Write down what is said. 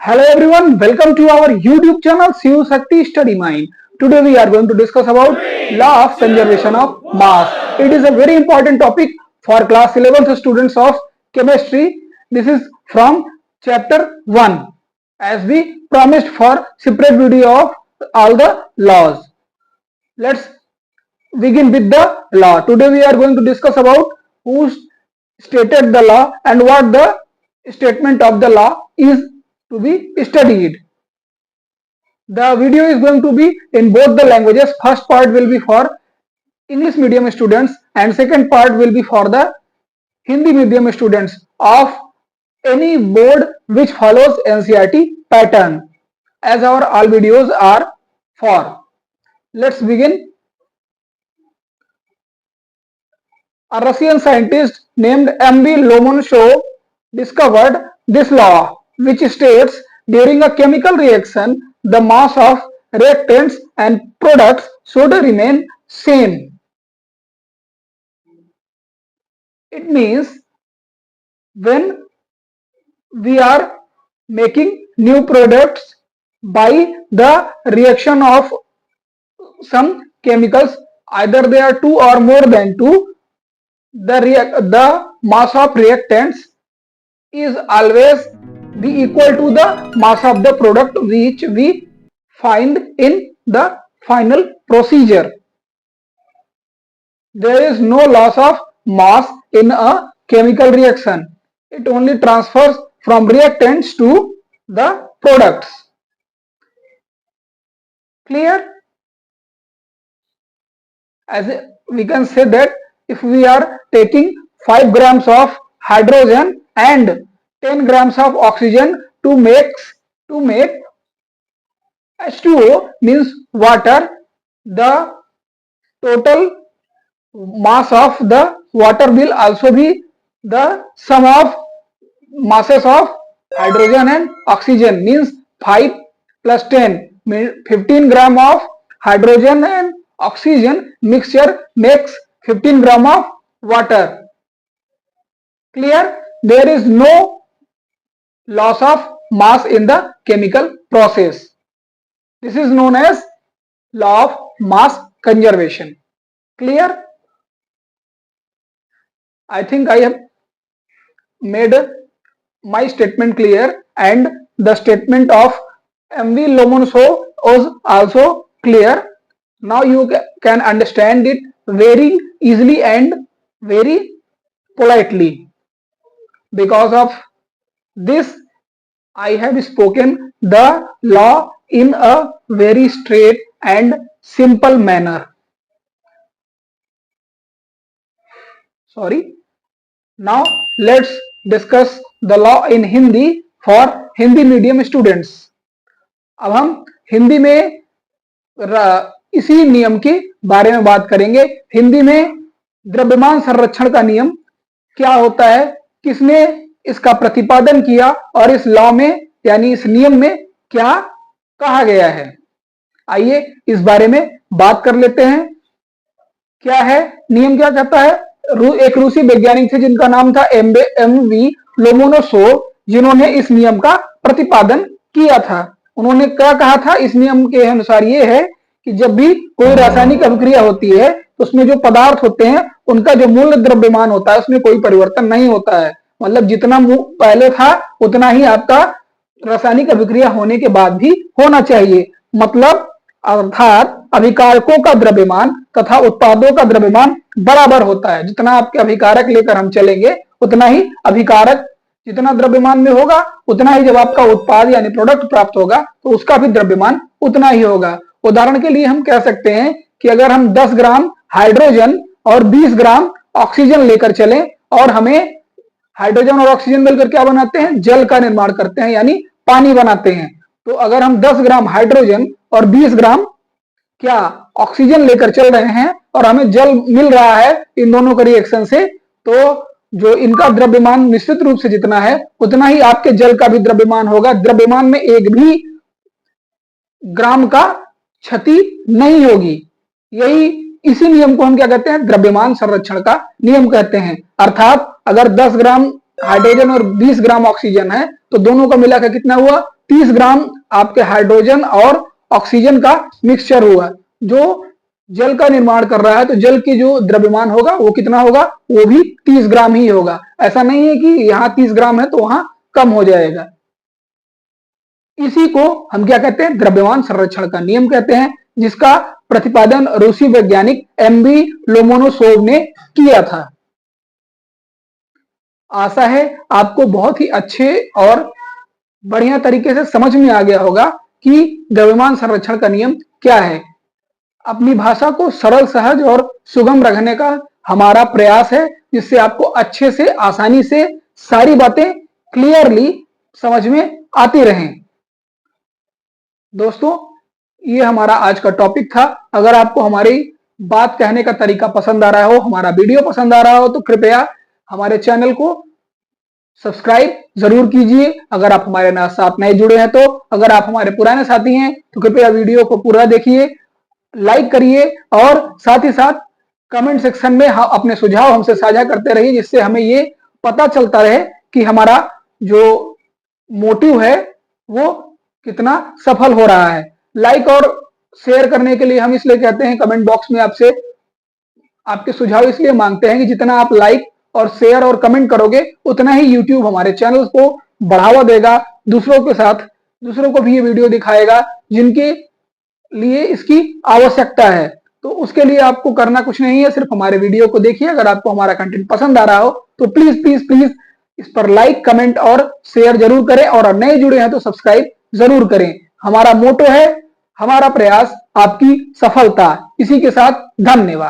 Hello everyone, welcome to our YouTube channel Shiv Shakti Study Mind. Today we are going to discuss about law of conservation of mass. It is a very important topic for class 11th students of chemistry. This is from chapter 1 as we promised for separate video of all the laws. Let's begin with the law. Today we are going to discuss about who stated the law and what the statement of the law is to be studied. The video is going to be in both the languages. First part will be for English medium students and second part will be for the Hindi medium students of any board which follows NCERT pattern, as our all videos are for. Let's begin. A Russian scientist named M.V. Lomonosov discovered this law, which states during a chemical reaction, the mass of reactants and products should remain same. It means when we are making new products by the reaction of some chemicals, either they are two or more than two, the mass of reactants is always be equal to the mass of the product which we find in the final procedure. There is no loss of mass in a chemical reaction. It only transfers from reactants to the products. Clear? As we can say that if we are taking 5 grams of hydrogen and 10 grams of oxygen to make H2O means water, the total mass of the water will also be the sum of masses of hydrogen and oxygen, means 5 plus 10 means 15 gram of hydrogen and oxygen mixture makes 15 gram of water. Clear? There is no loss of mass in the chemical process. This is known as law of mass conservation. Clear? I think I have made my statement clear and the statement of M.V. Lomonosov was also clear. Now you can understand it very easily and very politely. Because of this, I have spoken the law in a very straight and simple manner. Sorry. Now let's discuss the law in Hindi for Hindi medium students. अब हम हिंदी में इसी नियम के बारे में बात करेंगे. हिंदी में द्रव्यमान संरक्षण का नियम क्या होता है, किसने इसका प्रतिपादन किया और इस लॉ में यानी इस नियम में क्या कहा गया है. आइए इस बारे में बात कर लेते हैं. क्या है नियम, क्या कहता है. एक रूसी वैज्ञानिक थे जिनका नाम था M.V. लोमोनोसोव, जिन्होंने इस नियम का प्रतिपादन किया था. उन्होंने क्या कहा था, इस नियम के अनुसार ये है कि जब भी कोई रासायनिक अभिक्रिया होती है तो उसमें जो पदार्थ होते हैं उनका जो मूल द्रव्यमान होता है उसमें कोई परिवर्तन नहीं होता है. मतलब जितना पहले था उतना ही आपका रासायनिक अभिक्रिया होने के बाद भी होना चाहिए. मतलब अर्थात अभिकारकों का द्रव्यमान तथा उत्पादों का द्रव्यमान बराबर होता है. जितना आपके अभिकारक लेकर हम चलेंगे उतना ही अभिकारक जितना द्रव्यमान में होगा उतना ही जब आपका उत्पाद यानी प्रोडक्ट प्राप्त होगा तो उसका भी द्रव्यमान उतना ही होगा. उदाहरण के लिए हम कह सकते हैं कि अगर हम 10 ग्राम हाइड्रोजन और 20 ग्राम ऑक्सीजन लेकर चलें और हमें हाइड्रोजन और ऑक्सीजन मिलकर क्या बनाते हैं, जल का निर्माण करते हैं यानी पानी बनाते हैं. तो अगर हम 10 ग्राम हाइड्रोजन और 20 ग्राम क्या ऑक्सीजन लेकर चल रहे हैं और हमें जल मिल रहा है इन दोनों के रिएक्शन से, तो जो इनका द्रव्यमान निश्चित रूप से जितना है उतना ही आपके जल का भी द्रव्यमान होगा. द्रव्यमान में एक भी ग्राम का क्षति नहीं होगी. यही इसी नियम को हम क्या कहते हैं, द्रव्यमान संरक्षण का नियम कहते हैं. अर्थात अगर 10 ग्राम हाइड्रोजन और 20 ग्राम ऑक्सीजन है तो दोनों का मिलाकर कितना हुआ, 30 ग्राम आपके हाइड्रोजन और ऑक्सीजन का मिक्सचर हुआ, जो जल का निर्माण कर रहा है। तो जल की जो द्रव्यमान होगा वो कितना होगा, वो भी 30 ग्राम ही होगा। ऐसा नहीं है कि यहां 30 ग्राम है तो वहां कम हो जाएगा। इसी को हम क्या कहते हैं, द्रव्यमान संरक्षण का नियम कहते हैं, जिसका प्रतिपादन रूसी वैज्ञानिक एमवी लोमोनोसोव ने किया था। आशा है आपको बहुत ही अच्छे और बढ़िया तरीके से समझ में आ गया होगा कि द्रव्यमान संरक्षण का नियम क्या है। अपनी भाषा को सरल, सहज और सुगम रखने का हमारा प्रयास है, जिससे आपको अच्छे से, आसानी से सारी बातें क्लियरली समझ में आती रहें। दोस्तों, ये हमारा आज का टॉपिक था। अगर आपको हमारी बात कहने का तरीका पसंद आ रहा हो, हमारा वीडियो पसंद आ रहा हो, तो कृपया हमारे चैनल को सब्सक्राइब जरूर कीजिए। अगर आप हमारे साथ नए जुड़े हैं, तो अगर आप हमारे पुराने साथी हैं तो कृपया वीडियो को पूरा देखिए, लाइक करिए और साथ ही साथ कमेंट सेक्शन में अपने सुझाव हमसे साझा करते रहिए, जिससे हमें ये पता चलता रहे कि हमारा जो मोटिव है वो कितना सफल हो रहा है। लाइक और शेयर करने के लिए हम इसलिए कहते हैं, कमेंट बॉक्स में आपसे आपके सुझाव इसलिए मांगते हैं कि जितना आप लाइक और शेयर और कमेंट करोगे, उतना ही यूट्यूब हमारे चैनल को बढ़ावा देगा, दूसरों को भी ये वीडियो दिखाएगा जिनके लिए इसकी आवश्यकता है। तो उसके लिए आपको करना कुछ नहीं है, सिर्फ हमारे वीडियो को देखिए। अगर आपको हमारा कंटेंट पसंद आ रहा हो तो प्लीज प्लीज प्लीज इस पर लाइक, कमेंट और शेयर जरूर करें, और नए जुड़े हैं तो सब्सक्राइब जरूर करें। हमारा मोटो है, हमारा प्रयास आपकी सफलता। इसी के साथ धन्यवाद।